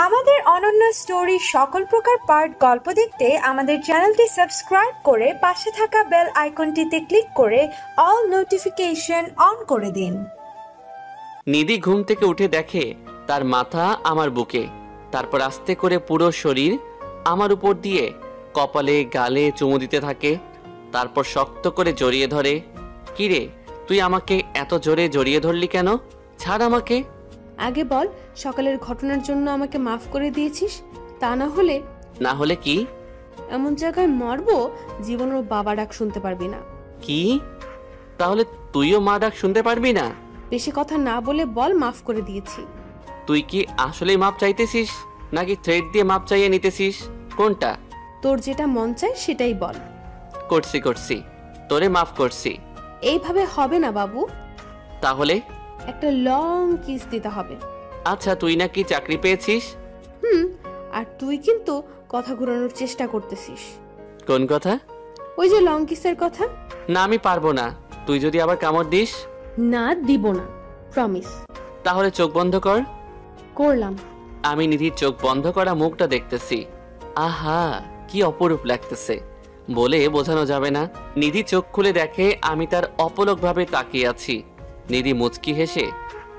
আমাদের অনন্য স্টোরি সকল প্রকার পার্ট গল্প দেখতে আমাদের চ্যানেলটি সাবস্ক্রাইব করে পাশে থাকা বেল আইকনটিতে ক্লিক করে অল নোটিফিকেশন অন করে দিন। নিধি ঘুম থেকে উঠে দেখে তার মাথা আমার বুকে, তারপর আস্তে করে পুরো শরীর আমার উপর দিয়ে কপালে গালে চুমু দিতে থাকে, তারপর শক্ত করে জড়িয়ে ধরে। কিরে, তুই আমাকে এত জোরে জড়িয়ে ধরলি কেন? ছাড় আমাকে। আগে বল, সকালের ঘটনার জন্য আমাকে মাফ করে দিয়েছিস? তা না হলে কি? এমন জায়গায় মারবো জীবনের বাবা ডাক শুনতে পারবি না। কি? তাহলে তুইও মা ডাক শুনতে পারবি না? বেশি কথা না বলে বল মাফ করে দিয়েছি। তুই কি আসলেই মাপ চাইতেছিস নাকি থ্রেড দিয়ে মাপ চাইয়ে নিতেছিস? কোনটা? তোর যেটা মন চায় সেটাই বল। করছি, তোরে মাফ করছি। এইভাবে হবে না বাবু। তাহলে একটা লং কিস দিতে হবে। আচ্ছা, তুই নাকি চাকরি পেয়েছিস? আর তুই কিন্তু কথা ঘুরানোর চেষ্টা করতেছিস। কোন কথা? ওই যে লং কিসের কথা। না, আমি পারবো না। তুই যদি আবার কামড় দিস? না, দিব না, প্রমিস। তাহলে চোখ বন্ধ কর। করলাম। আমি নিধির চোখ বন্ধ করা মুখটা দেখতেছি। আহা, কি অপরূপ লাগতেছে, বলে বোঝানো যাবে না। নিধি চোখ খুলে দেখে আমি তার অপলক ভাবে তাকিয়ে আছি। নিধি মুচকি হেসে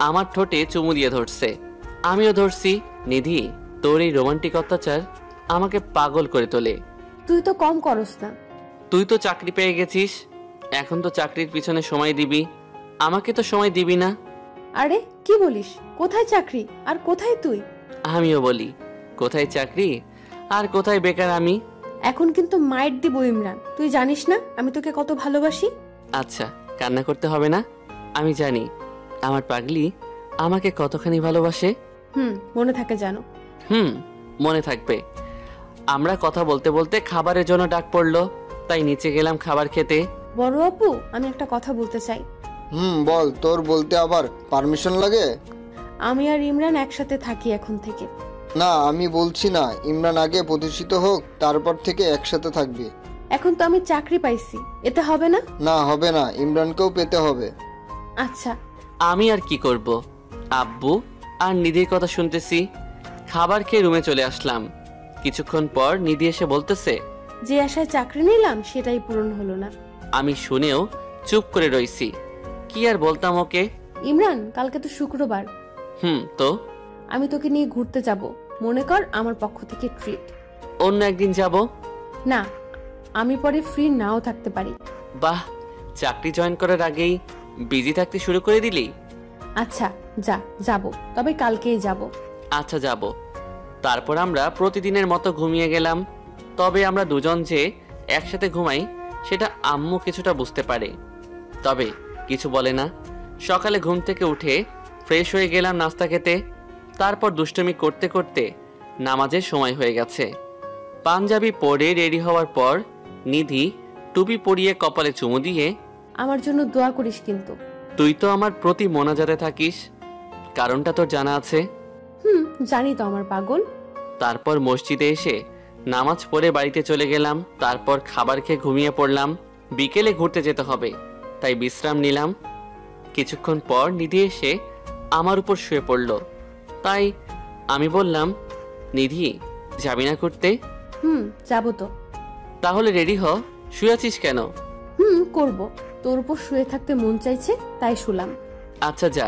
আমার ঠোঁটে চুমু দিয়ে ধরছে, আমিও ধরছি। নিধি, তোর এই রোমান্টিক অত্যাচার আমাকে পাগল করে তোলে। তুই তো কম করস না। তুই তো চাকরি পেয়ে গেছিস, এখন তো চাকরির পিছনে সময় দিবি, আমাকে তো সময় দিবি না। আরে কি বলিস? কোথায় চাকরি আর কোথায় তুই? আমিও বলি, কোথায় চাকরি আর কোথায় বেকার আমি। এখন কিন্তু মাইট দিব ইমরান, তুই জানিস না আমি তোকে কত ভালোবাসি। আচ্ছা, কান্না করতে হবে না, আমি জানি আমার পাগলি আমাকে কতখানি ভালোবাসে। মনে থাকে জানো। মনে থাকবে। আমরা কথা বলতে বলতে খাবারের জন্য ডাক পড়লো, তাই নিচে গেলাম খাবার খেতে। বড় আপু, আমি একটা কথা বলতে চাই। বল। তোর বলতে আবার পারমিশন লাগে? আমি আর ইমরান একসাথে থাকি এখন থেকে। না, আমি বলছি না, ইমরান আগে প্রতিষ্ঠিত হোক, তারপর থেকে একসাথে থাকবি। এখন তো আমি চাকরি পাইছি, এতে হবে না? না, হবে না, ইমরানকেও পেতে হবে। আচ্ছা। আমি আর কি করব, আব্বু আর নিধির কথা শুনতেছি। খাবার খেয়ে রুমে চলে আসলাম। কিছুক্ষণ পর নিধি এসে বলতেছে, যে আশায় চাকরি নিলাম সেটাই পূরণ হলো না। আমি শুনেও চুপ করে রইছি। কি আর বলতাম ওকে। ইমরান, কালকে তো শুক্রবার। তো আমি তোকে নিয়ে ঘুরতে যাব, মনে কর আমার পক্ষ থেকে ট্রিট। অন্য একদিন যাব। না, আমি পরে ফ্রি নাও থাকতে পারি। বাহ, চাকরি জয়েন করার আগেই বিজি থাকতে শুরু করে দিলি। আচ্ছা যাব, তবে কালকেই যাব। আচ্ছা, যাব। তারপর আমরা প্রতিদিনের মতো ঘুমিয়ে গেলাম। তবে আমরা দুজন যে একসাথে ঘুমাই সেটা আম্মু কিছুটা বুঝতে পারে, তবে কিছু বলে না। সকালে ঘুম থেকে উঠে ফ্রেশ হয়ে গেলাম নাস্তা খেতে। তারপর দুষ্টুমি করতে করতে নামাজের সময় হয়ে গেছে। পাঞ্জাবি পরে রেডি হওয়ার পর নিধি টুপি পরিয়ে কপালে চুমু দিয়ে, আমার জন্য দোয়া করিস কিন্তু। তুই তো আমার প্রতি মোনাজাতে থাকিস, কারণটা তোর জানা আছে। জানি তো আমার পাগল। তারপর মসজিদে এসে নামাজ পড়ে বাড়িতে চলে গেলাম। তারপর খাবার খেয়ে ঘুমিয়ে পড়লাম। বিকেলে ঘুরতে যেতে হবে, তাই বিশ্রাম নিলাম। কিছুক্ষণ পর নিধি এসে আমার উপর শুয়ে পড়ল, তাই আমি বললাম, নিধি, যাবি না ঘুরতে? যাবো তো। তাহলে রেডি হ, শুয়ে আছিস কেন? করব, তোর উপর শুয়ে থাকতে মন চাইছে তাই শুলাম। আচ্ছা যা,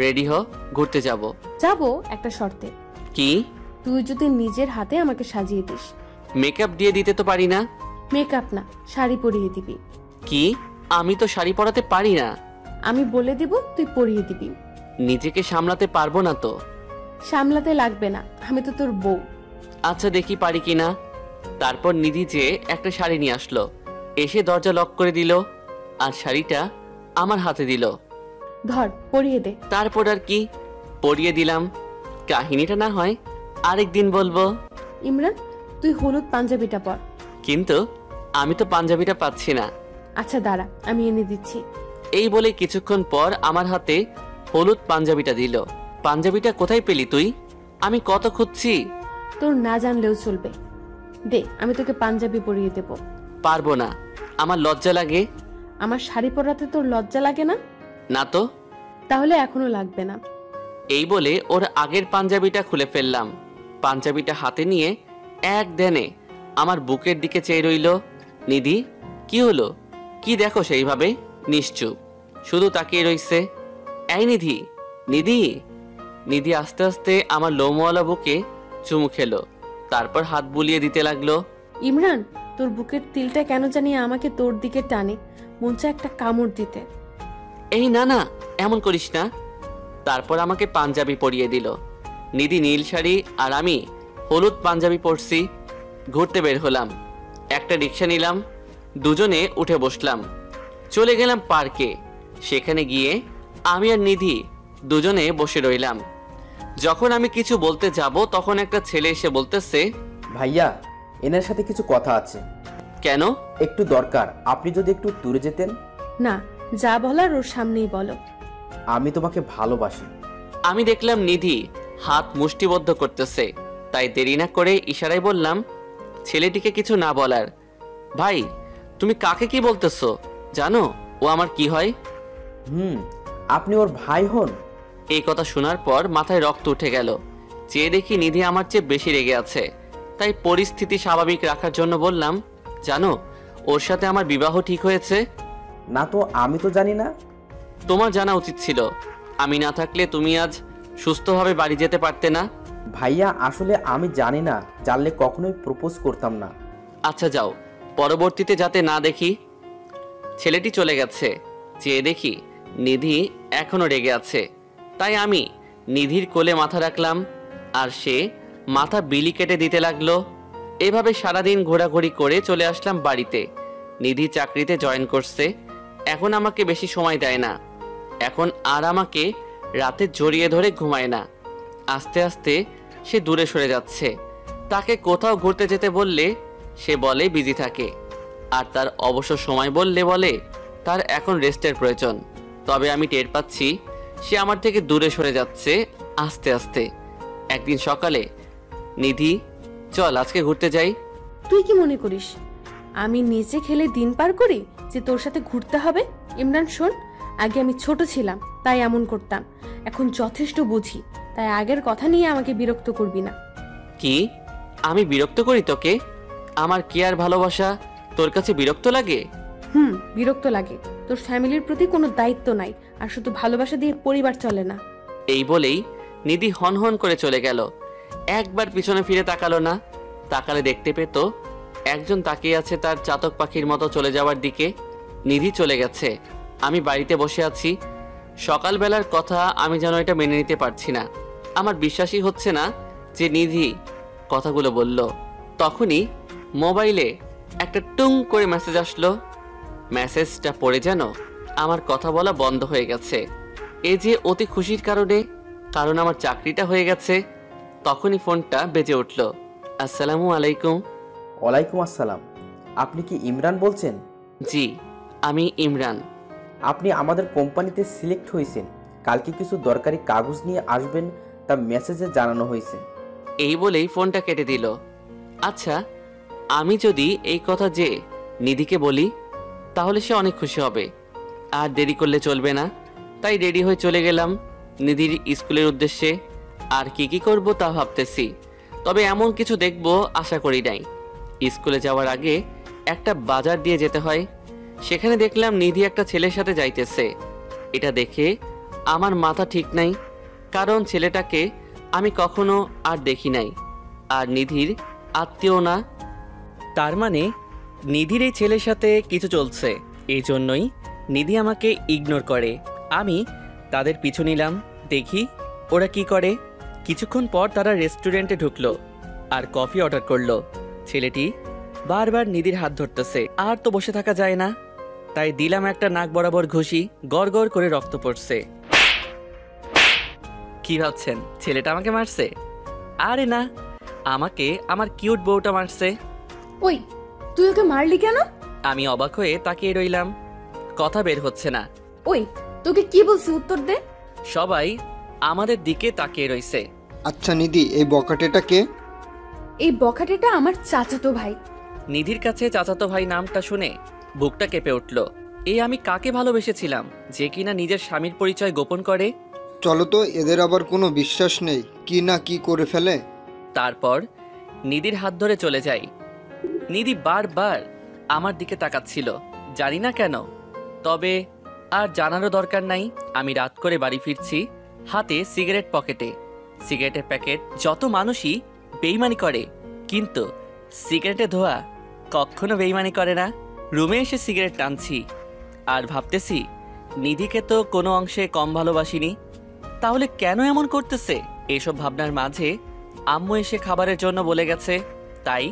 রেডি হ, ঘুরতে যাব। যাব একটা শর্তে। কি? তুই যদি নিজের হাতে আমাকে সাজিয়ে দিস। মেকআপ দিয়ে দিতে তো পারি না। মেকআপ না, শাড়ি পরিয়ে দিবি। কি? আমি তো শাড়ি পরাতে পারি না। আমি বলে দিব, তুই পরিয়ে দিবি। নিজেকে সামলাতে পারবো না তো। সামলাতে লাগবে না, আমি তো তোর বউ। আচ্ছা, দেখি পারি কিনা। তারপর নিধি যে একটা শাড়ি নিয়ে আসলো, এসে দরজা লক করে দিল আর শাড়িটা আমার হাতে দিল। ধর, পরিয়ে দে। তারপর আর কি, পরিয়ে দিলাম। কাহিনীটা না হয় আরেকদিন বলবো। ইমরান, তুই হলুদ পাঞ্জাবিটা পর। কিন্তু আমি তো পাঞ্জাবিটা পাচ্ছি না। আচ্ছা দাঁড়া, আমি এনে দিচ্ছি। এই বলে কিছুক্ষণ পর আমার হাতে হলুদ পাঞ্জাবিটা দিল। পাঞ্জাবিটা কোথায় পেলি তুই? আমি কত খুঁজছি। তোর না জানলেও চলবে, দে, আমি তোকে পাঞ্জাবি পরিয়ে দেব। পারবো না, আমার লজ্জা লাগে। আমার শাড়ি পরাতে তোর লজ্জা লাগে না? না তো। তাহলে এখনো লাগবে না। এই বলে ওর আগের পাঞ্জাবিটা খুলে ফেললাম। পাঞ্জাবিটা হাতে নিয়ে এক ধ্যানে আমার বুকের দিকে চেয়ে রইল। নিধি, কি হলো? কি দেখো সেইভাবে? নিশ্চুপ, শুধু তাকিয়ে রইছে। এই নিধি, নিধি। নিধি আস্তে আস্তে আমার লোমওয়ালা বুকে চুমু খেলো, তারপর হাত বুলিয়ে দিতে লাগলো। ইমরান, তোর বুকের তিলটা কেন জানি আমাকে তোর দিকে টানে, মন চায় একটা কামড় দিতে। এই না না, এমন করিস না। তারপর আমাকে পাঞ্জাবি পরিয়ে দিল। নিধি নীল শাড়ি আর আমি হলুদ পাঞ্জাবি পরছি। ঘুরতে বের হলাম, একটা রিক্সা নিলাম, দুজনে উঠে বসলাম। চলে গেলাম পার্কে। সেখানে গিয়ে আমি আর নিধি দুজনে বসে রইলাম। যখন আমি কিছু বলতে যাব তখন একটা ছেলে এসে বলতেছে, ভাইয়া, এনার সাথে কিছু কথা আছে। কেন? একটু দরকার, আপনি যদি একটু দূরে যেতেন। না, যা বলার ওর সামনেই বলো। আমি তোমাকে ভালোবাসি। আমি দেখলাম নিধি হাত মুষ্টিবদ্ধ করতেছে, তাই দেরি না করে ইশারায় বললাম ছেলেটিকে কিছু না বলার। ভাই, তুমি কাকে কি বলতেছো? জানো ও আমার কি হয়? আপনি ওর ভাই হন? এই কথা শোনার পর মাথায় রক্ত উঠে গেল। চেয়ে দেখি নিধি আমার চেয়ে বেশি রেগে আছে। তাই পরিস্থিতি স্বাভাবিক রাখার জন্য বললাম, জানো ওর সাথে আমার বিবাহ ঠিক হয়েছে। না তো, আমি তো জানি না। তোমার জানা উচিত ছিল। আমি না থাকলে তুমি আজ সুস্থভাবে বাড়ি যেতে পারতে না। ভাইয়া, আসলে আমি জানি না, জানলে কখনোই প্রপোজ করতাম না। আচ্ছা যাও, পরবর্তীতে যাতে না দেখি। ছেলেটি চলে গেছে। চেয়ে দেখি নিধি এখনো রেগে আছে। তাই আমি নিধির কোলে মাথা রাখলাম, আর সে মাথা বিলি কেটে দিতে লাগলো। এভাবে সারাদিন ঘোরাঘুরি করে চলে আসলাম বাড়িতে। নিধি চাকরিতে জয়েন করছে, এখন আমাকে বেশি সময় দেয় না। এখন আর আমাকে রাতে জড়িয়ে ধরে ঘুমায় না। আস্তে আস্তে সে দূরে সরে যাচ্ছে। তাকে কোথাও ঘুরতে যেতে বললে সে বলে বিজি থাকে, আর তার অবসর সময় বলে তার এখন রেস্টের প্রয়োজন। তবে আমি টের পাচ্ছি সে আমার থেকে দূরে সরে যাচ্ছে আস্তে আস্তে। একদিন সকালে, নিধি চল আজকে ঘুরতে যাই। তুই কি মনে করিস আমি নিচে খেলে দিন পার করি যে তোর সাথে ঘুরতে হবে? ইমরান শোন, আগে আমি ছোট ছিলাম তাই এমন করতাম, এখন যথেষ্ট বুঝি, তাই আগের কথা নিয়ে আমাকে বিরক্ত করবি না। কি? আমি বিরক্ত করি তোকে? আমার কি আর ভালোবাসা তোর কাছে বিরক্ত লাগে? বিরক্ত লাগে। তোর ফ্যামিলির প্রতি কোনো দায়িত্ব নাই, আর শুধু ভালোবাসা দিয়ে পরিবার চলে না। এই বলেই নিধি হন হন করে চলে গেল। একবার পিছনে ফিরে তাকালো না। তাকালে দেখতে পেত একজন তাকিয়ে আছে তার চাতক পাখির মতো চলে যাওয়ার দিকে। নিধি চলে গেছে, আমি বাড়িতে বসে আছি। সকালবেলার কথা আমি যেন এটা মেনে নিতে পারছি না। আমার বিশ্বাসই হচ্ছে না যে নিধি কথাগুলো বলল। তখনই মোবাইলে একটা টুং করে মেসেজ আসলো। মেসেজটা পড়ে যেন আমার কথা বলা বন্ধ হয়ে গেছে। এই যে অতি খুশির কারণ আমার চাকরিটা হয়ে গেছে। তখনই ফোনটা বেজে উঠল। আসসালামু আলাইকুম। ওয়ালাইকুম আসসালাম। আপনি কি ইমরান বলছেন? জি, আমি ইমরান। আপনি আমাদের কোম্পানিতে সিলেক্ট হয়েছেন। কালকে কিছু দরকারি কাগজ নিয়ে আসবেন, তা মেসেজে জানানো হয়েছে। এই বলেই ফোনটা কেটে দিল। আচ্ছা, আমি যদি এই কথা যে নিধিকে বলি তাহলে সে অনেক খুশি হবে, আর দেরি করলে চলবে না। তাই রেডি হয়ে চলে গেলাম নিধির স্কুলের উদ্দেশ্যে। আর কি করব তা ভাবতেছি, তবে এমন কিছু দেখব আশা করি নাই। স্কুলে যাওয়ার আগে একটা বাজার দিয়ে যেতে হয়। সেখানে দেখলাম নিধি একটা ছেলের সাথে যাইতেছে। এটা দেখে আমার মাথা ঠিক নাই, কারণ ছেলেটাকে আমি কখনো আর দেখি নাই, আর নিধির আত্মীয় না। তার মানে নিধির এই ছেলের সাথে কিছু চলছে। এই জন্যই নিধি আমাকে ইগনোর করে। আমি তাদের পিছু নিলাম, দেখি ওরা কি করে। কিছুক্ষণ পর তারা রেস্টুরেন্টে ঢুকলো আর কফি অর্ডার করলো। ছেলেটি বারবার নিধির হাত ধরতেছে, আর তো বসে থাকা যায় না। তাই দিলাম একটা নাক বরাবর ঘুষি, গড় গড় করে রক্ত পড়ছে। কি ভাবছেন ছেলেটা আমাকে মারছে? আরে না, আমাকে আমার কিউট বউটা মারছে। ওই, তুই ওকে মারলি কেন? আমি অবাক হয়ে তাকিয়ে রইলাম, কথা বের হচ্ছে না। ওই, তোকে কি বলছি উত্তর দে। সবাই আমাদের দিকে তাকিয়ে রইছে। আচ্ছা নিধি, এই বকাটেটা কে? এই বখাটেটা আমার চাচাতো ভাই। নিধির কাছে চাচাতো ভাই নামটা শুনে বুকটা কেঁপে উঠল। এই আমি কাকে ভালোবেসেছিলাম যে কিনা নিজের স্বামীর পরিচয় গোপন করে? চলো তো, এদের আবার কোনো বিশ্বাস নেই, কি না কি করে ফেলে। তারপর নিধির হাত ধরে চলে যাই। নিধি বারবার আমার দিকে তাকাচ্ছিল, জানি না কেন। তবে আর জানারও দরকার নাই। আমি রাত করে বাড়ি ফিরছি, হাতে সিগারেট পকেটে। সিগারেটের প্যাকেট। যত মানুষই বেইমানি করে, কিন্তু সিগারেটে ধোয়া কখনো বেইমানি করে না। রুমে এসে সিগারেট টানছি আর ভাবতেছি, নিধিকে তো কোনো অংশে কম ভালোবাসিনি, তাহলে কেন এমন করতেছে? এসব ভাবনার মাঝে আম্মু এসে খাবারের জন্য বলে গেছে, তাই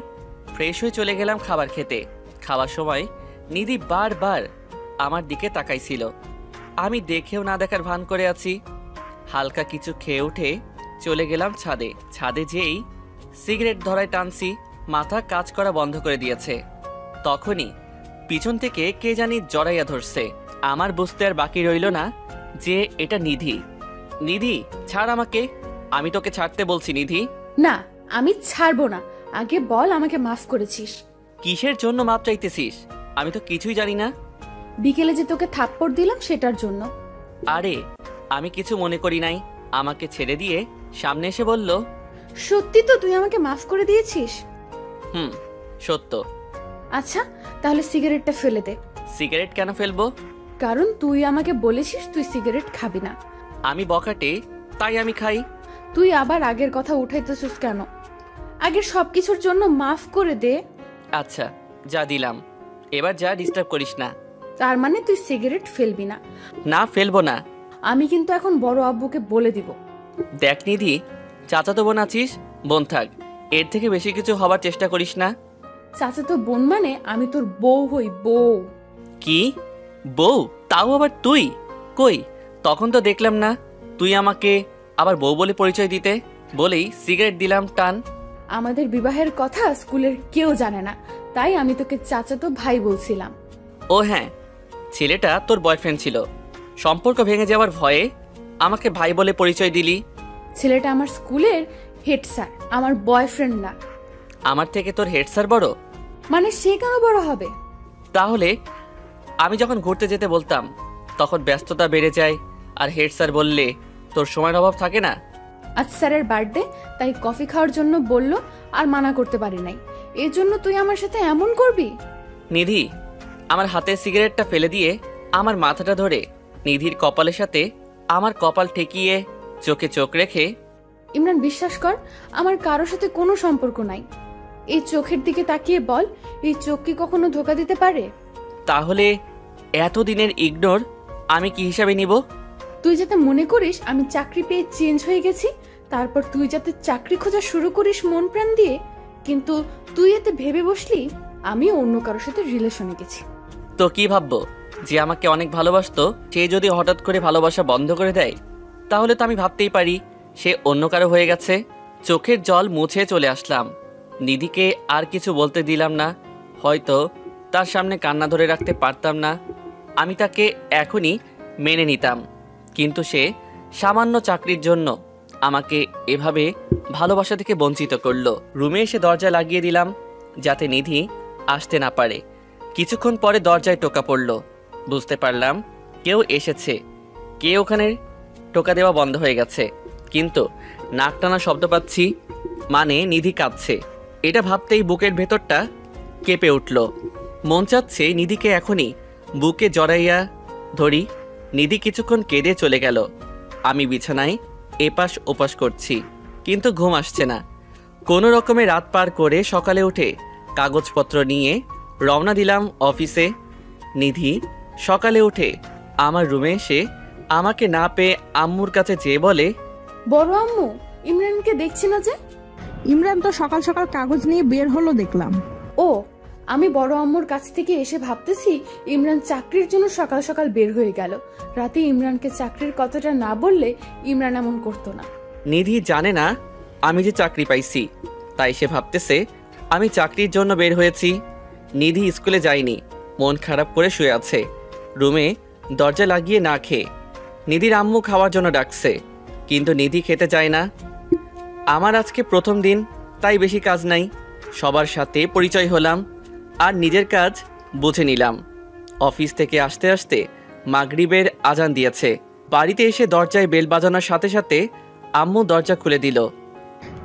ফ্রেশ হয়ে চলে গেলাম খাবার খেতে। খাওয়ার সময় নিধি বারবার আমার দিকে তাকাইছিল। আমি দেখেও না দেখার ভান করে আছি। হালকা কিছু খেয়ে উঠে চলে গেলাম ছাদে। ছাদে যেই সিগারেট ধরায় টানছি, মাথা কাজ করা বন্ধ করে দিয়েছে। তখনই পিছন থেকে কে জানি জড়াইয়া ধরছে। আমার বুঝতে আর বাকি রইল না যে এটা নিধি। নিধি, ছাড় আমাকে, আমি তোকে ছাড়তে বলছি। নিধি, না, আমি ছাড়বো না। আগে বল আমাকে মাফ করেছিস। কিসের জন্য মাপ চাইতেছিস? আমি তো কিছুই জানি না। বিকেলে যে তোকে থাপ্পড় দিলাম সেটার জন্য। আরে আমি কিছু মনে করি নাই। আমাকে ছেড়ে দিয়ে সামনে এসে বলল, সত্যি তো তুই আমাকে মাফ করে দিয়েছিস? হুম, সত্য। আচ্ছা, তাহলে সিগারেটটা ফেলে দে। সিগারেট কেন ফেলবো? কারণ তুই আমাকে বলেছিস তুই সিগারেট খাবি না। আমি বকাটে, তাই আমি খাই। তুই আবার আগের কথা উঠাইতেছিস কেন? আগের সবকিছুর জন্য মাফ করে দে। আচ্ছা, যা দিলাম, এবার যা, ডিস্টার্ব করিস না। তার মানে তুই সিগারেট ফেলবি না? না, ফেলবো না। আমি কিন্তু এখন বড় আব্বুকে বলে দিব। দেখ নিধি, চাচাতো বোন আছিস, বোন থাক, এর থেকে বেশি কিছু হবার চেষ্টা করিস না। চাচাতো বোন মানে আমি তোর বউ হই, বউ। কি বউ? তাও আবার তুই? কই, তখন তো দেখলাম না তুই আমাকে আবার বউ বলে পরিচয় দিতে। বলেই সিগারেট দিলাম টান। আমাদের বিবাহের কথা স্কুলের কেউ জানে না, তাই আমি তোকে চাচাতো ভাই বলছিলাম। ও হ্যাঁ, ছেলেটা তোর বয়ফ্রেন্ড ছিল, সম্পর্ক ভেঙে যাওয়ার ভয়ে আমাকে ভাই বলে পরিচয় দিলি। ছেলেটা আমার স্কুলের হেড স্যার, আমার বয়ফ্রেন্ড না। আমার থেকে তোর হেড স্যার বড়? মানে সে কেন বড় হবে? তাহলে আমি যখন ঘুরতে যেতে বলতাম তখন ব্যস্ততা বেড়ে যায়, আর হেড স্যার বললে তোর সময়ের অভাব থাকে না। আজ স্যারের বার্থডে, তাই কফি খাওয়ার জন্য বলল, আর মানা করতে পারি নাই। এর জন্য তুই আমার সাথে এমন করবি? নিধি আমার হাতে সিগারেটটা ফেলে দিয়ে আমার মাথাটা ধরে নিধির কপালের সাথে আমার কপাল ঠেকিয়ে চোখে চোখ রেখে, ইমরান বিশ্বাস কর, আমার কারোর সাথে কোনো সম্পর্ক নাই। এই চোখের দিকে তাকিয়ে বল, এই চোখ কি কখনো ধোকা দিতে পারে? তাহলে এতদিনের ইগনোর আমি কি হিসাবে নিব? তুই যাতে মনে করিস আমি চাকরি পেয়ে চেঞ্জ হয়ে গেছি, তারপর তুই যাতে চাকরি খোঁজা শুরু করিস মন প্রাণ দিয়ে, কিন্তু তুই এতে ভেবে বসলি আমি অন্য কারোর সাথে রিলেশনে গেছি। তো কি ভাববো? যে আমাকে অনেক ভালোবাসতো সে যদি হঠাৎ করে ভালোবাসা বন্ধ করে দেয়, তাহলে তো আমি ভাবতেই পারি সে অন্য কারো হয়ে গেছে। চোখের জল মুছে চলে আসলাম। নিধিকে আর কিছু বলতে দিলাম না, হয়তো তার সামনে কান্না ধরে রাখতে পারতাম না। আমি তাকে এখনই মেনে নিতাম, কিন্তু সে সামান্য চাকরির জন্য আমাকে এভাবে ভালোবাসা থেকে বঞ্চিত করলো। রুমে এসে দরজা লাগিয়ে দিলাম যাতে নিধি আসতে না পারে। কিছুক্ষণ পরে দরজায় টোকা পড়ল, বুঝতে পারলাম কেউ এসেছে। কে ওখানে? টোকা দেওয়া বন্ধ হয়ে গেছে, কিন্তু নাক টানা শব্দ পাচ্ছি, মানে নিধি কাঁদছে। এটা ভাবতেই বুকের ভেতরটা কেঁপে উঠল। মন চাচ্ছে নিধিকে এখনই বুকে জড়াইয়া ধরি। নিধি কিছুক্ষণ কেঁদে চলে গেল। আমি বিছানায় এপাশ ওপাশ করছি, কিন্তু ঘুম আসছে না। কোনো রকমে রাত পার করে সকালে উঠে কাগজপত্র নিয়ে রওনা দিলাম অফিসে। নিধি সকালে উঠে আমার রুমে এসে আমাকে না পেয়ে আম্মুর কাছে যেয়ে বলে, বড় আম্মু, ইমরানকে দেখছি না যে? ইমরান তো সকাল সকাল কাগজ নিয়ে বের হলো দেখলাম। ও, আমি বড় আম্মুর কাছ থেকে এসে ভাবতেছি ইমরান চাকরির জন্য সকাল সকাল বের হয়ে গেল। রাতে ইমরানকে চাকরির কথাটা না বললে ইমরান এমন করতো না। নিধি জানে না আমি যে চাকরি পাইছি, তাই সে ভাবতেছে আমি চাকরির জন্য বের হয়েছি। নিধি স্কুলে যায়নি, মন খারাপ করে শুয়ে আছে রুমে দরজা লাগিয়ে না খেয়ে। নিধির আম্মু খাওয়ার জন্য ডাকছে, কিন্তু নিধি খেতে চায় না। আমার আজকে প্রথম দিন, তাই বেশি কাজ নাই। সবার সাথে পরিচয় হলাম আর নিজের কাজ বুঝে নিলাম। অফিস থেকে আসতে আসতে মাগরিবের আজান দিয়েছে। বাড়িতে এসে দরজায় বেল বাজানোর সাথে সাথে আম্মু দরজা খুলে দিল।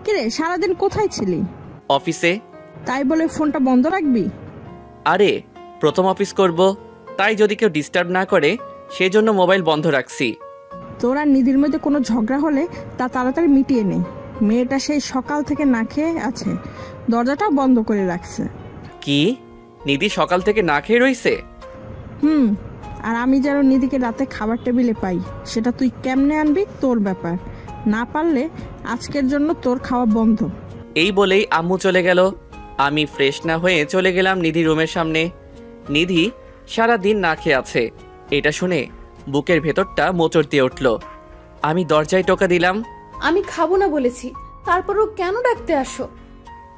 কিরে সারাদিন কোথায় ছিলি? অফিসে। তাই বলে ফোনটা বন্ধ রাখবি? আরে প্রথম অফিস করব, তাই যদি কেউ ডিস্টার্ব না করে সেজন্য মোবাইল বন্ধ রাখছি। তোর আর নিধির মধ্যে কোনো ঝগড়া হলে তা তাড়াতাড়ি মিটিয়ে নে। মেয়েটা সেই সকাল থেকে না খেয়ে আছে, দরজাটাও বন্ধ করে রাখছে। কি, নিধি সকাল থেকে না খেয়ে রইছে? আর আমি যেন নিধিকে রাতে খাবার টেবিলে পাই, সেটা তুই কেমনে আনবি তোর ব্যাপার। না পারলে আজকের জন্য তোর খাওয়া বন্ধ। এই বলেই আম্মু চলে গেল। আমি ফ্রেশ না হয়ে চলে গেলাম নিধি রুমের সামনে। নিধি সারা দিন না খেয়ে আছে, এটা শুনে বুকের ভেতরটা মোচড় দিয়ে উঠল। আমি দরজায় টোকা দিলাম। আমি খাবো না বলেছি, তারপরও কেন ডাকতে আসো?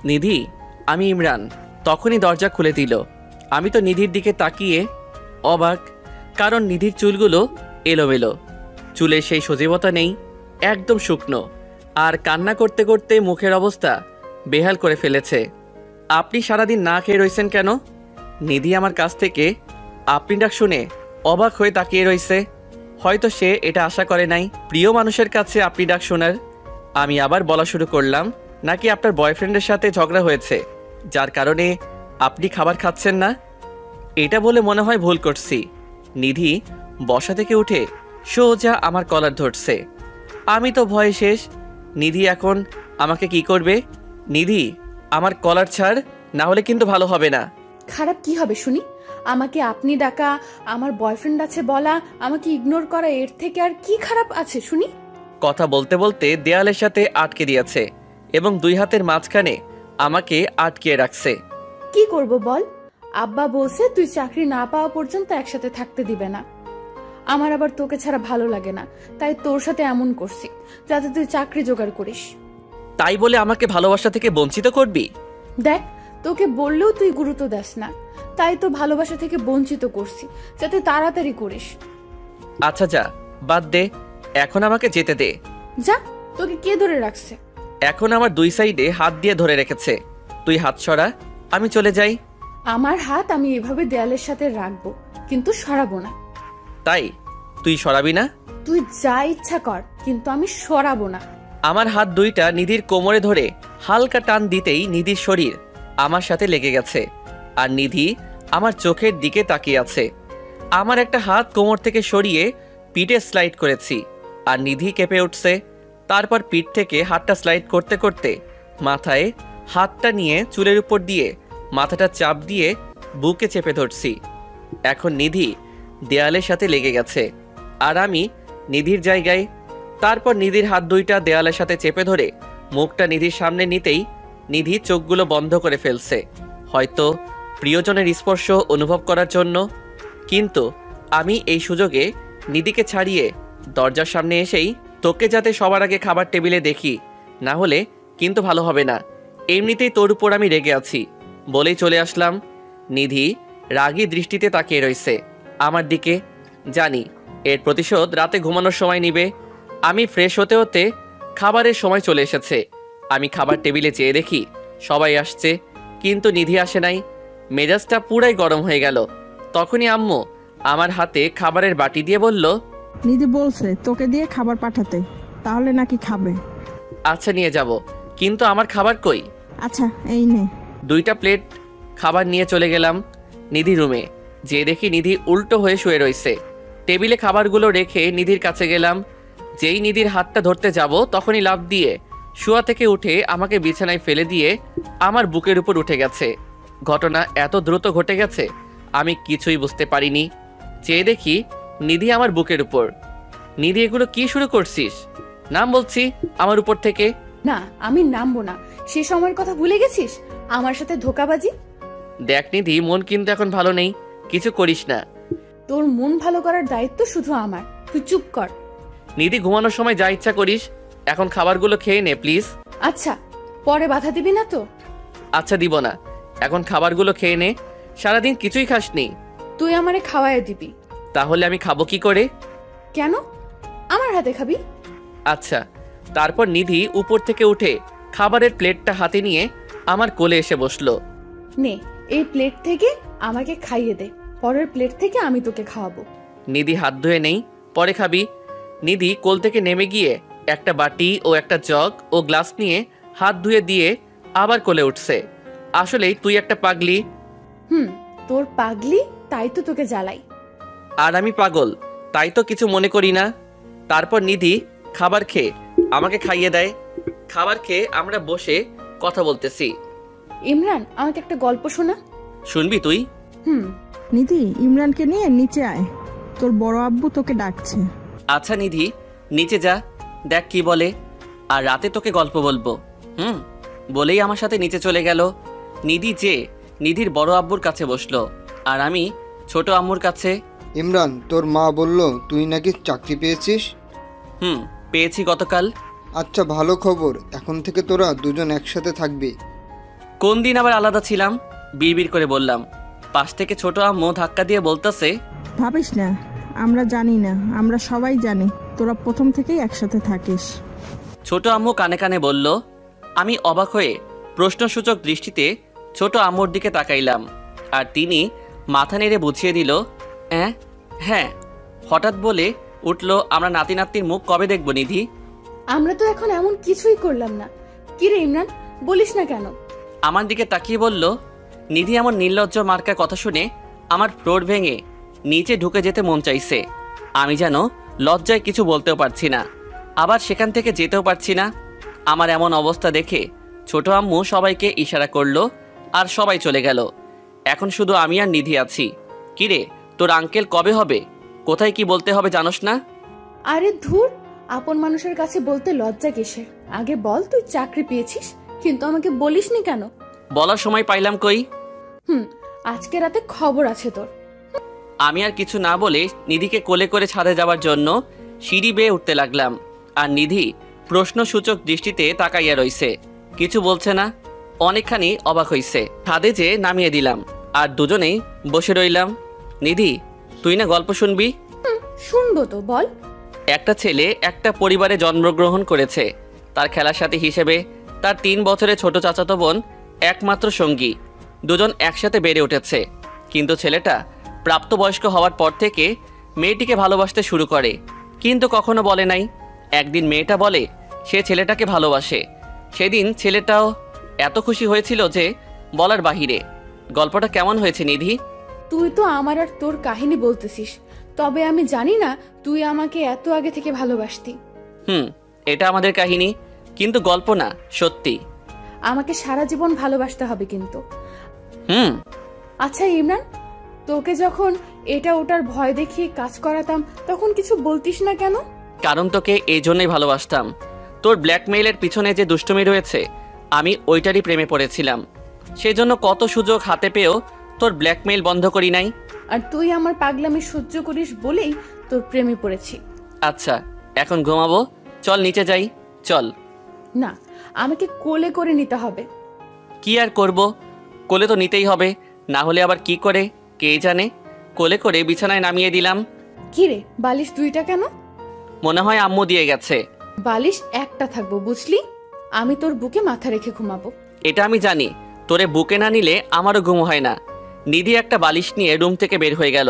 নিধি, আমি ইমরান। তখনই দরজা খুলে দিল। আমি তো নিধির দিকে তাকিয়ে অবাক, কারণ নিধির চুলগুলো এলোমেলো, চুলের সেই সজীবতা নেই, একদম শুকনো, আর কান্না করতে করতে মুখের অবস্থা বেহাল করে ফেলেছে। আপনি সারাদিন না খেয়ে রয়েছেন কেন? নিধি আমার কাছ থেকে আপনি ডাক শুনে অবাক হয়ে তাকিয়ে রয়েছে। হয়তো সে এটা আশা করে নাই প্রিয় মানুষের কাছে আপনি ডাক শোনার। আমি আবার বলা শুরু করলাম, নাকি আপনার বয়ফ্রেন্ডের সাথে ঝগড়া হয়েছে যার কারণে আপনি খাবার খাচ্ছেন না? এটা বলে মনে হয় ভুল করছি। নিধি বসা থেকে উঠে সোজা আমার কলার ধরছে। আমি তো ভয়ে শেষ। নিধি এখন আমাকে কি করবে? নিধি, আমার কলার ছাড়, না হলে কিন্তু ভালো হবে না। খারাপ কি হবে শুনি? আমাকে আপনি ডাকা, আমার বয়ফ্রেন্ড আছে বলা, আমাকে ইগনোর করা, এর থেকে আর কি খারাপ আছে শুনি? কথা বলতে বলতে দেয়ালের সাথে আটকে দিয়েছে এবং দুই হাতের মাঝখানে আমাকে আটকিয়ে রাখছে। কি করব বল? আব্বা বলছে তুই চাকরি না পাওয়া পর্যন্ত একসাথে থাকতে দিবে না। আমার আবার তোকে ছাড়া ভালো লাগে না, তাই তোর সাথে এমন করছি যাতে তুই চাকরি জোগাড় করিস। তাই বলে আমাকে ভালোবাসা থেকে বঞ্চিত করবি? দেখ, তোকে বললেও তুই গুরুত্ব দাস না, তাই তো ভালোবাসা থেকে বঞ্চিত করছি যাতে তাড়াতাড়ি করিস। আচ্ছা যা, বাদ দে, এখন আমাকে যেতে দে। যা, তোকে কে ধরে রাখছে? এখন আমার দুই সাইডে হাত দিয়ে ধরে রেখেছে। তুই হাত সরা, আমি চলে যাই। আমার হাত আমি এভাবে দেয়ালের সাথে রাখবো, কিন্তু সরাবো না। তাই তুই সরাবি না? তুই যা ইচ্ছা কর, কিন্তু আমি সরাবো না। আমার হাত দুইটা নিধির কোমরে ধরে হালকা টান দিতেই নিধির শরীর আমার সাথে লেগে গেছে, আর নিধি আমার চোখের দিকে তাকিয়ে আছে। আমার একটা হাত কোমর থেকে সরিয়ে পিঠে স্লাইড করেছি, আর নিধি কেঁপে উঠছে। তারপর পিঠ থেকে হাতটা স্লাইড করতে করতে মাথায় হাতটা নিয়ে চুলের উপর দিয়ে মাথাটা চাপ দিয়ে বুকে চেপে ধরছি। এখন নিধি দেয়ালের সাথে লেগে গেছে, আর আমি নিধির জায়গায়। তারপর নিধির হাত দুইটা দেয়ালের সাথে চেপে ধরে মুখটা নিধির সামনে নিতেই নিধি চোখগুলো বন্ধ করে ফেলছে, হয়তো প্রিয়জনের স্পর্শ অনুভব করার জন্য। কিন্তু আমি এই সুযোগে নিধিকে ছাড়িয়ে দরজার সামনে এসেই, তোকে যাতে সবার আগে খাবার টেবিলে দেখি, না হলে কিন্তু ভালো হবে না, এমনিতেই তোর উপর আমি রেগে আছি বলেই চলে আসলাম। নিধি রাগী দৃষ্টিতে তাকিয়ে রয়েছে আমার দিকে। জানি এর প্রতিশোধ রাতে ঘুমানোর সময় নিবে। আমি ফ্রেশ হতে হতে খাবারের সময় চলে এসেছে। আমি খাবার টেবিলে চেয়ে দেখি সবাই আসছে, কিন্তু নিধি আসে নাই। মেজাজটা পুরাই গরম হয়ে গেল। তখনই আম্মু আমার হাতে খাবারের বাটি দিয়ে বলল, নিধি বলছে তোকে দিয়ে খাবার পাঠাতে, তাহলে নাকি খাবে। আচ্ছা নিয়ে যাব, কিন্তু আমার খাবার কই? আচ্ছা এই নে। 2টা প্লেট খাবার নিয়ে চলে গেলাম নিধি রুমে। যে দেখি নিধি উল্টো হয়ে শুয়ে রয়েছে। টেবিলে খাবারগুলো রেখে নিধির কাছে গেলাম। যেই নিধির হাতটা ধরতে যাব, তখনই লাফ দিয়ে শোয়া থেকে উঠে আমাকে বিছানায় ফেলে দিয়ে আমার বুকের উপর উঠে গেছে। ঘটনা এত দ্রুত ঘটে গেছে আমি কিছুই বুঝতে পারিনি। চেয়ে দেখি নিধি আমার বুকের উপর। নিধি, এগুলো কি শুরু করছিস? নাম বলছি আমার উপর থেকে। না, আমি নামবো না। সে সময়ের কথা ভুলে গেছিস? আমার সাথে ধোকাবাজি। দেখ নিধি, মন কিন্তু এখন ভালো নেই, কিছু করিস না। তোর মন ভালো করার দায়িত্ব শুধু আমার, তুই চুপ কর। নিধি, ঘুমানোর সময় যা ইচ্ছা করিস, এখন খাবারগুলো খেয়ে নে প্লিজ। আচ্ছা, পরে বাধা দিবি না তো? আচ্ছা দিব না, এখন খাবারগুলো খেয়ে নে। সারাদিন কিছুই খাসনি। তুই আমারে খাওয়ায় দিবি। তাহলে আমি খাবো কি করে? কেন? আমার হাতে খাবি? আচ্ছা। তারপর নিধি উপর থেকে উঠে খাবারের প্লেটটা হাতে নিয়ে আমার কোলে এসে বসলো। নে, এই প্লেট থেকে আমাকে খাইয়ে দে, পরের প্লেট থেকে আমি তোকে খাওয়াবো। নিধি, হাত ধুয়ে নেই, পরে খাবি। নিধি কোল থেকে নেমে গিয়ে একটা বাটি ও একটা জগ ও গ্লাস নিয়ে হাত ধুয়ে দিয়ে আবার কোলে উঠছে। আসলেই তুই একটা পাগলি। তোর পাগলি, তাই তো তোকে জ্বালাই। আর আমি পাগল, তাই তো কিছু মনে করি না। তারপর নিধি খাবার খেয়ে আমাকে খাইয়ে দেয়। খাবার খেয়ে আমরা বসে কথা বলতেছি। ইমরান, আমাকে একটা গল্প শোনা। শুনবি তুই? নিধি, ইমরানকে নিয়ে নিচে আয়, তোর বড় আব্বু তোকে ডাকছে। আচ্ছা নিধি, নিচে যা, দেখ কি বলে, আর রাতে তোকে গল্প বলবো। বলেই আমার সাথে নিচে চলে গেল। নিধি যে নিধির বড় আব্বুর কাছে বসলো, আর আমি ছোট আম্মুর কাছে। ইমরান, তোর মা বলল তুই নাকি চাকরি পেয়েছিস? পেয়েছি গতকাল। আচ্ছা, ভালো খবর। এখন থেকে তোরা দুজন একসাথে থাকবি। কোন দিন আবার আলাদা ছিলাম? বিড়বিড় করে বললাম। পাশ থেকে ছোট আম্মু ধাক্কা দিয়ে বলতেছে, ভাবিস না, আমরা জানি না, আমরা সবাই জানি তোরা প্রথম থেকেই একসাথে থাকিস। ছোট আম্মু কানে কানে বলল। আমি অবাক হয়ে প্রশ্নসূচক দৃষ্টিতে ছোট আম্মুর দিকে তাকাইলাম, আর তিনি মাথা নেড়ে বুঝিয়ে দিল, হ্যাঁ। হঠাৎ বলে উঠল, আমরা নাতি নাতনির মুখ কবে দেখব নিধি? আমরা তো এখন এমন কিছুই করলাম না। কিরে ইমরান, বলিস না কেন? আমার দিকে তাকিয়ে বলল। নিধি এমন নির্লজ্জ মার্কা কথা শুনে আমার ফ্লোর ভেঙে নিচে ঢুকে যেতে মন চাইছে। আমি যেন লজ্জায় কিছু বলতেও পারছি না, আবার সেখান থেকে যেতেও পারছি না। আমার এমন অবস্থা দেখে ছোট আম্মু সবাইকে ইশারা করলো, আর সবাই চলে গেল। এখন শুধু আমি আর নিধি আছি। কিরে, তোর আঙ্কেল কবে হবে? কোথায় কি বলতে হবে জানোস না? আরে ধুর, আপন মানুষের কাছে বলতে লজ্জা কিসের? আগে বল, তুই চাকরি পেয়েছিস, কিন্তু আমাকে বলিসনি কেন? বলার সময় পাইলাম কই? আজকে রাতে খবর আছে তোর। আমি আর কিছু না বলে নিধিকে কোলে করে ছাদে যাওয়ার জন্য সিঁড়ি বেয়ে উঠতে লাগলাম, আর নিধি প্রশ্নসূচক দৃষ্টিতে তাকাইয়া রইছে, কিছু বলছে না। অনেকখানি অবাক হইছে। ছাদে যে নামিয়ে দিলাম, আর দুজনেই বসে রইলাম। নিধি, তুই না গল্প শুনবি? শুনবো তো, বল। একটা ছেলে একটা পরিবারে জন্মগ্রহণ করেছে। তার খেলার সাথী হিসেবে তার 3 বছরের ছোট চাচাতো বোন একমাত্র সঙ্গী। দুজন একসাথে বেড়ে উঠেছে, কিন্তু ছেলেটা প্রাপ্তবয়স্ক হওয়ার পর থেকে মেয়েটিকে ভালোবাসতে শুরু করে, কিন্তু কখনো বলে নাই। একদিন মেয়েটা বলে সে ছেলেটাকে ভালোবাসে। সেদিন ছেলেটাও এত খুশি হয়েছিল যে বলার বাহিরে। গল্পটা কেমন হয়েছে নিধি? তুই তো আমার আর তোর কাহিনী বলতেছিস, তবে আমি জানি না তুই আমাকে এত আগে থেকে ভালোবাসতি। এটা আমাদের কাহিনী, কিন্তু গল্প না, সত্যি। আমাকে সারা জীবন ভালোবাসতে হবে কিন্তু। আচ্ছা ইমরান, তোকে যখন এটা ওটার ভয় দেখিয়ে কাজ করাতাম, তখন কিছু বলতিস না কেন? কারণ তোকে এই জন্যই ভালোবাসতাম। তোর ব্ল্যাকমেইলের পিছনে যে দুষ্টুমি রয়েছে, আমি ওইটারই প্রেমে পড়েছিলাম। সেজন্য কত সুযোগ হাতে পেয়েও তোর ব্ল্যাকমেইল বন্ধ করি নাই। আর তুই আমার পাগলামি সহ্য করিস বলেই তোর প্রেমে পড়েছি। আচ্ছা, এখন ঘুমাবো, চল নিচে যাই, চল। না, আমাকে কোলে করে নিতে হবে। কি আর করব, কোলে তো নিতেই হবে, না হলে আবার কি করে কে জানে। কোলে করে বিছানায় নামিয়ে দিলাম। কিরে, বালিশ 2টা কেন? মনে হয় আম্মু দিয়ে গেছে। বালিশ একটা থাকবো, বুঝলি? আমি তোর বুকে মাথা রেখে ঘুমাবো। এটা আমি জানি, তোরে বুকে না নিলে আমারও ঘুম হয় না। নিধি একটা বালিশ নিয়ে রুম থেকে বের হয়ে গেল,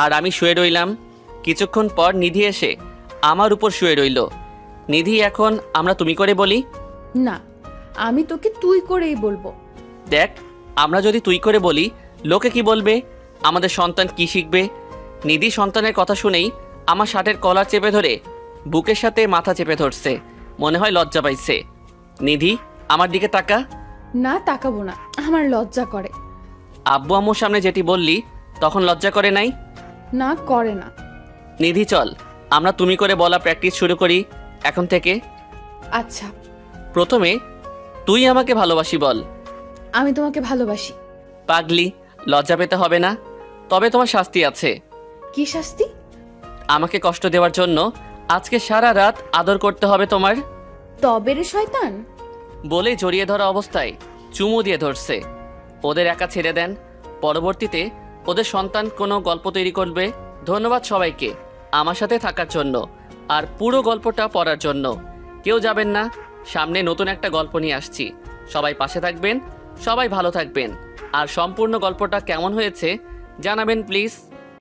আর আমি শুয়ে রইলাম। কিছুক্ষণ পর নিধি এসে আমার উপর শুয়ে রইল। নিধি, এখন আমরা তুমি করে বলি? না, আমি তোকে তুই করেই বলবো। দেখ, আমরা যদি তুই করে বলি, লোকে কি বলবে? আমাদের সন্তান কি শিখবে? নিধি সন্তানের কথা শুনেই আমার শার্টের কলার চেপে ধরে বুকের সাথে মাথা চেপে ধরছে, মনে হয় লজ্জা পাইছে। নিধি, আমার দিকে তাকা। না, তাকাবো না, আমার লজ্জা করে। আব্বু আম্মুর সামনে যেটি বললি, তখন লজ্জা করে নাই? না, করে না। নিধি, চল আমরা তুমি করে বলা প্র্যাকটিস শুরু করি এখন থেকে। আচ্ছা, প্রথমে তুই আমাকে ভালোবাসি বল। আমি তোমাকে ভালোবাসি। পাগলি, লজ্জা পেতে হবে না, তবে তোমার শাস্তি আছে। কি শাস্তি? আমাকে কষ্ট দেওয়ার জন্য আজকে সারা রাত আদর করতে হবে তোমার। তবে রে শয়তান। বলে জড়িয়ে ধরা অবস্থায় চুমু দিয়ে ধরছে। ওদের একা ছেড়ে দেন, পরবর্তীতে ওদের সন্তান কোনো গল্প তৈরি করবে। ধন্যবাদ সবাইকে আমার সাথে থাকার জন্য আর পুরো গল্পটা পড়ার জন্য। কেউ যাবেন না, সামনে নতুন একটা গল্প নিয়ে আসছি। সবাই পাশে থাকবেন, সবাই ভালো থাকবেন, আর সম্পূর্ণ গল্পটা কেমন হয়েছে জানাবেন প্লিজ।